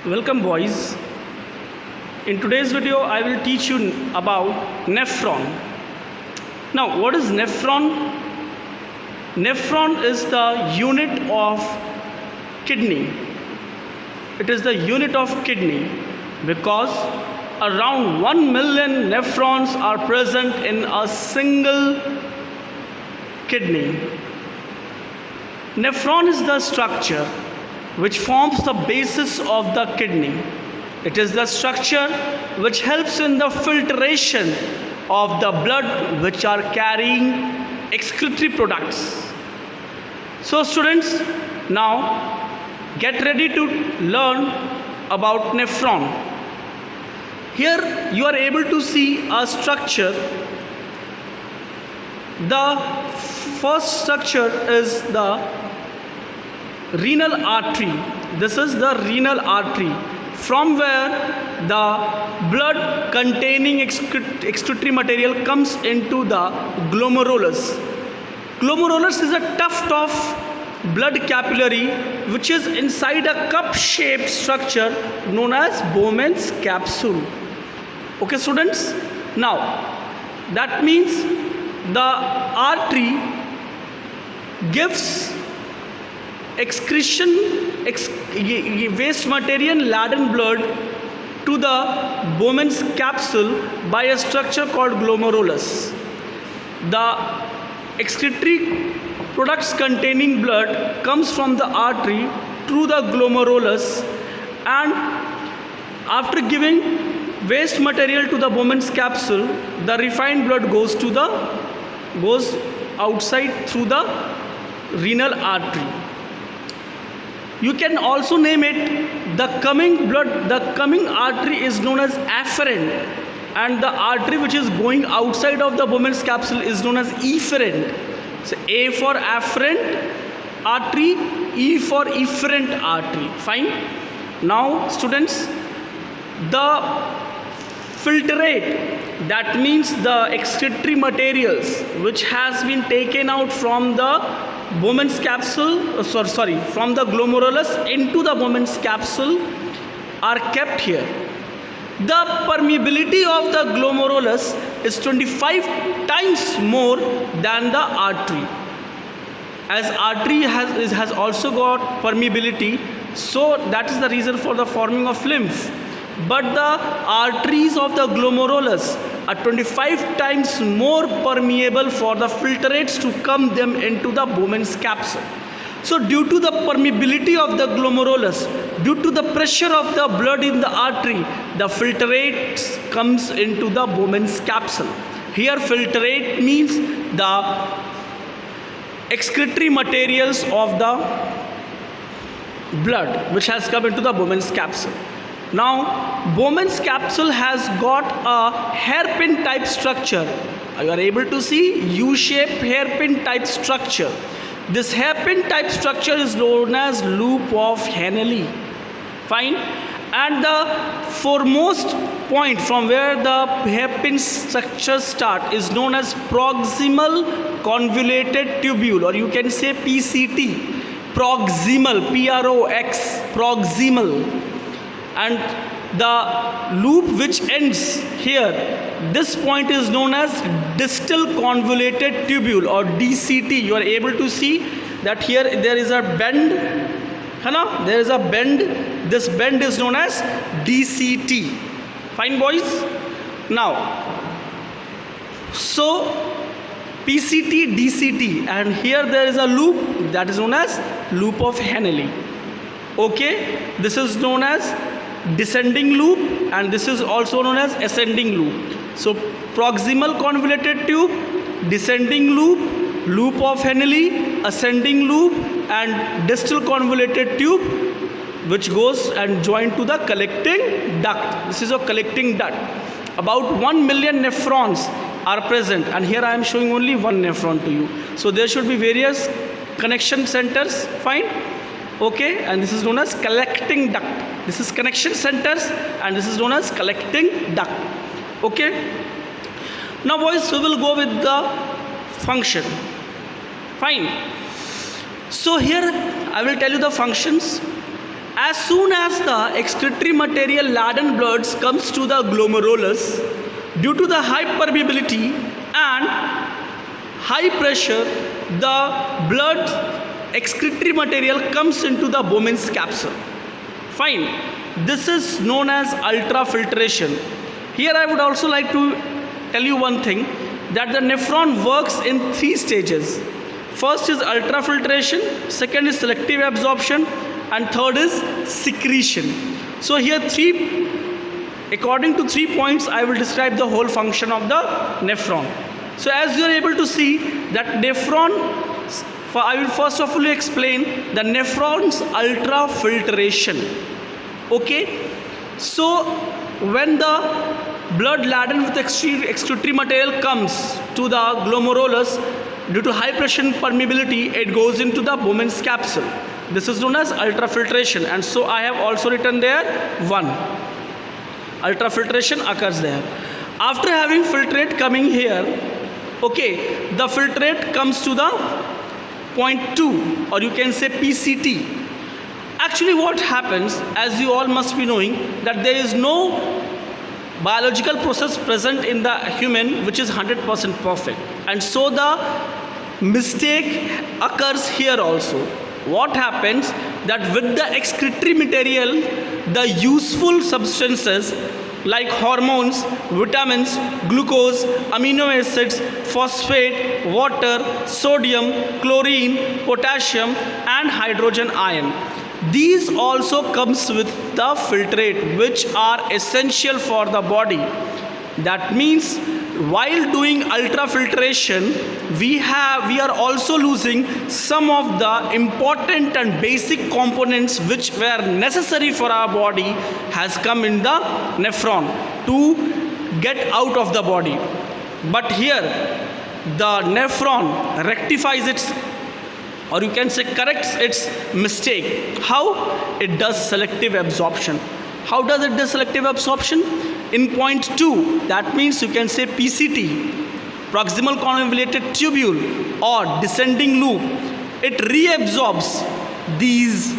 Welcome boys. In today's video I will teach you about nephron. Now what is nephron? Nephron is the unit of kidney. It is the unit of kidney because around 1 million nephrons are present in a single kidney. Nephron is the structure which forms the basis of the kidney. It is the structure which helps in the filtration of the blood which are carrying excretory products. So students, now get ready to learn about nephron. Here you are able to see a structure. The first structure is the renal artery. This is the renal artery from where the blood containing excretory material comes into the glomerulus. Glomerulus is a tuft of blood capillary which is inside a cup-shaped structure known as Bowman's capsule. Okay students, now that means the artery gives waste material laden blood to the Bowman's capsule by a structure called glomerulus. The excretory products containing blood comes from the artery through the glomerulus, and after giving waste material to the Bowman's capsule, the refined blood goes outside through the renal artery. You can also name it the coming artery is known as afferent, and the artery which is going outside of the Bowman's capsule is known as efferent. So A for afferent artery, E for efferent artery. Fine. Now students, the filtrate, that means the excretory materials which has been taken out from the Bowman's capsule, from the glomerulus into the Bowman's capsule are kept here. The permeability of the glomerulus is 25 times more than the artery. As artery has also got permeability, so that is the reason for the forming of lymph. But the arteries of the glomerulus are 25 times more permeable for the filtrates to come them into the Bowman's capsule. So due to the permeability of the glomerulus, due to the pressure of the blood in the artery, the filtrates comes into the Bowman's capsule. Here filtrate means the excretory materials of the blood which has come into the Bowman's capsule. Now Bowman's capsule has got a hairpin type structure. You are able to see U-shaped hairpin type structure. This hairpin type structure is known as loop of Henle. Fine. And the foremost point from where the hairpin structure start is known as proximal convoluted tubule, or you can say PCT. Proximal, P-R-O-X, proximal. And the loop which ends here, this point is known as distal convoluted tubule, or DCT. You are able to see that here there is a bend. There is a bend. This bend is known as DCT. Fine boys. Now, so PCT, DCT, and here there is a loop that is known as loop of Henle. Okay, this is known as descending loop, and this is also known as ascending loop. So proximal convoluted tube, descending loop, loop of Henle, ascending loop, and distal convoluted tube which goes and joined to the collecting duct. This is a collecting duct. About 1 million nephrons are present, and here I am showing only one nephron to you. So there should be various connection centers. Fine. Okay, and this is known as collecting duct. This is connection centers, and this is known as collecting duct. Okay. Now boys, we will go with the function. Fine. So here I will tell you the functions. As soon as the excretory material laden blood comes to the glomerulus, due to the high permeability and high pressure, the blood excretory material comes into the Bowman's capsule. Fine. This is known as ultrafiltration. Here I would also like to tell you one thing, that the nephron works in 3 stages. First is ultrafiltration, second is selective absorption, and third is secretion. So here according to 3 points, I will describe the whole function of the nephron. So as you are able to see that nephron, I will first of all explain the nephron's ultrafiltration. Okay, so when the blood laden with excretory material comes to the glomerulus, due to high pressure and permeability, it goes into the Bowman's capsule. This is known as ultrafiltration, and so I have also written there 1. Ultrafiltration occurs there. After having filtrate coming here, okay, the filtrate comes to the point 2, or you can say PCT. Actually what happens, as you all must be knowing, that there is no biological process present in the human which is 100% perfect, and so the mistake occurs here also. What happens, that with the excretory material, the useful substances like hormones, vitamins, glucose, amino acids, phosphate, water, sodium, chlorine, potassium and hydrogen ion, these also comes with the filtrate, which are essential for the body. That means while doing ultrafiltration, we are also losing some of the important and basic components which were necessary for our body has come in the nephron to get out of the body. But here the nephron rectifies its, or you can say corrects its mistake. How? It does selective absorption. How does it do selective absorption? In point 2, that means you can say PCT, proximal convoluted tubule or descending loop, it reabsorbs these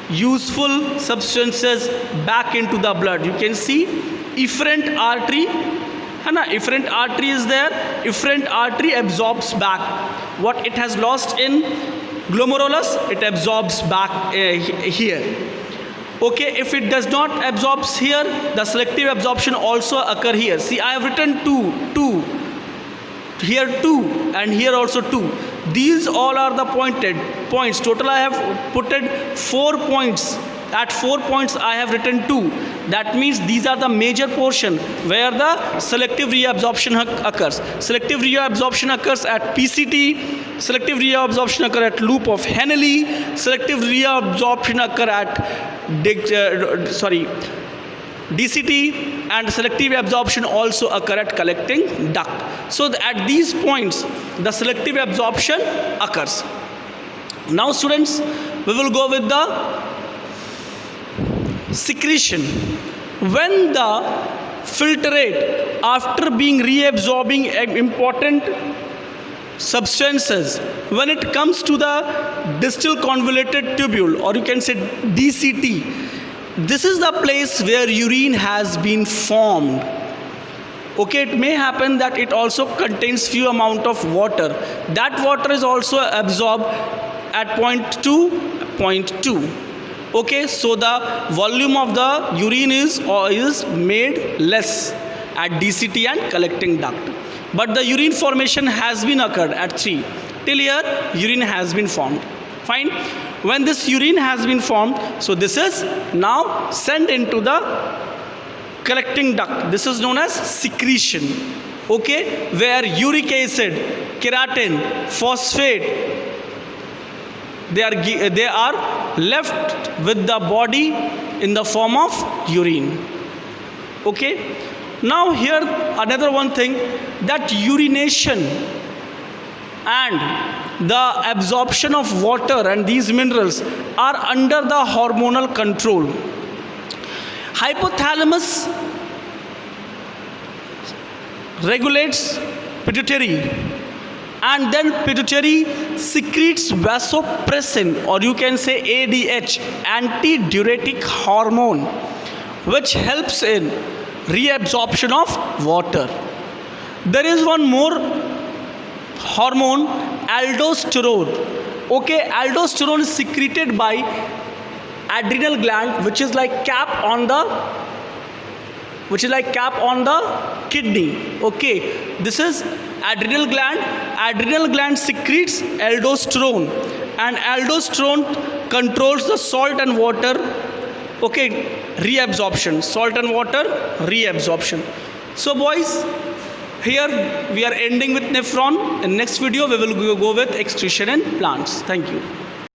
useful substances back into the blood. You can see efferent artery, efferent artery is there. Efferent artery absorbs back what it has lost in glomerulus, it absorbs back here. Okay, if it does not absorb here, the selective absorption also occur here. See, I have written 2, here 2, and here also 2. These all are the points. Total I have put 4 points. At 4 points I have written 2. That means these are the major portion where the selective reabsorption occurs. Selective reabsorption occurs at PCT, selective reabsorption occur at loop of Henle, selective reabsorption occur at DCT, and selective absorption also occur at collecting duct. So at these points the selective absorption occurs. Now students, we will go with the secretion. When the filtrate, after being reabsorbing important substances, when it comes to the distal convoluted tubule, or you can say DCT, this is the place where urine has been formed. Okay, it may happen that it also contains few amount of water. That water is also absorbed at point 2. Okay, so the volume of the urine is made less at DCT and collecting duct. But the urine formation has been occurred at 3. Till here, urine has been formed. Fine. When this urine has been formed, so this is now sent into the collecting duct. This is known as secretion. Okay, where uric acid, keratin, phosphate, they are left with the body in the form of urine. Okay. Now here another one thing, that urination and the absorption of water and these minerals are under the hormonal control. Hypothalamus regulates pituitary, and then pituitary secretes vasopressin, or you can say ADH, antidiuretic hormone, which helps in reabsorption of water. There is one more hormone, aldosterone. Okay, aldosterone is secreted by adrenal gland, which is like cap on the kidney. Okay, this is adrenal gland. Adrenal gland secretes aldosterone, and aldosterone controls the salt and water, okay, reabsorption, salt and water reabsorption. So boys, here we are ending with nephron. In next video we will go with excretion in plants. Thank you.